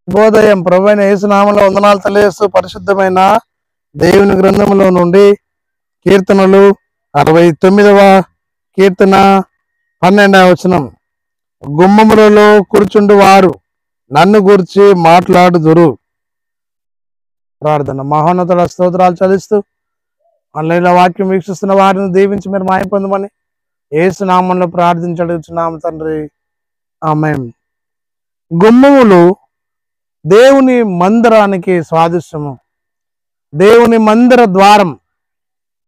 శుభోదయం. ప్రభువైన యేసు నామములో వందనాలు తెలియజేస్తూ పరిశుద్ధమైన దేవుని గ్రంథములో నుండి కీర్తనలు 69వ కీర్తన 12వ వచనం. గుమ్మములలో కూర్చుండు వారు నన్ను గూర్చి మాట్లాడుదురు. ప్రార్థన. మహోన్నతుల స్తోత్రాలు చదివిస్తూ ఆన్లైన్లో వాక్యం వీక్షిస్తున్న వారిని దీవించి మీరు మాయ పొందమని యేసు నామంలో ప్రార్థించడుచున్నాము తండ్రి. ఆమేన్. గుమ్మములు దేవుని మందిరానికి స్వాదిష్టము. దేవుని మందిర ద్వారం.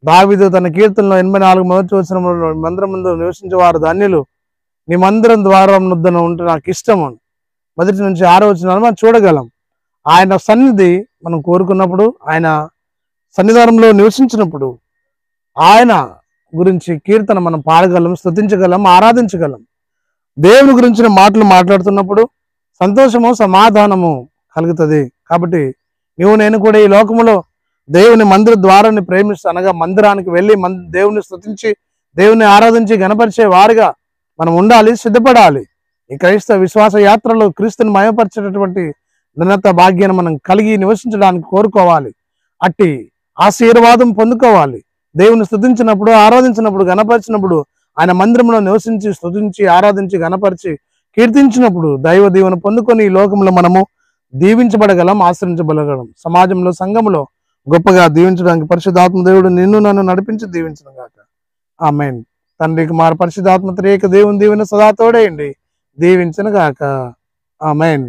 దావీదు తన కీర్తనలో 84 మొదటి వచనంలో మందిరం ముందు నివసించేవారు ధన్యులు, నీ మందిరం ద్వారం వద్దన ఉంటే నాకు ఇష్టము. మొదటి నుంచి 6వ వచనాలు మనం చూడగలం. ఆయన సన్నిధి మనం కోరుకున్నప్పుడు, ఆయన సన్నిధానంలో నివసించినప్పుడు ఆయన గురించి కీర్తన మనం పాడగలం, స్తుతించగలం, ఆరాధించగలం. దేవుని గురించిన మాటలు మాట్లాడుతున్నప్పుడు సంతోషము, సమాధానము కలుగుతుంది. కాబట్టి నేను కూడా ఈ లోకములో దేవుని మందిర ద్వారాన్ని ప్రేమిస్తూ, అనగా మందిరానికి వెళ్ళి దేవుని స్తుతించి, దేవుని ఆరాధించి గణపరిచే వారిగా మనం ఉండాలి, సిద్ధపడాలి. ఈ క్రైస్తవ విశ్వాస యాత్రలో క్రీస్తుని మయపరిచేటటువంటి ఉన్నత భాగ్యాన్ని మనం కలిగి నివసించడానికి కోరుకోవాలి. అట్టి ఆశీర్వాదం పొందుకోవాలి. దేవుని స్తుతించినప్పుడు, ఆరాధించినప్పుడు, గణపరిచినప్పుడు, ఆయన మందిరంలో నివసించి స్తుతించి ఆరాధించి గణపరిచి కీర్తించినప్పుడు దైవ దీవెన పొందుకొని ఈ లోకంలో మనము దీవించబడగలం, ఆశ్రయించబడగలం. సమాజంలో, సంఘంలో గొప్పగా దీవించడానికి పరిశుద్ధాత్మ దేవుడు నిన్ను నన్ను నడిపించి దీవించను గాక. ఆమేన్. తండ్రి కుమార పరిశుద్ధాత్మ త్రియేక దేవుని దీవెన సదా తోడేయండి, దీవించను గాక. ఆమేన్.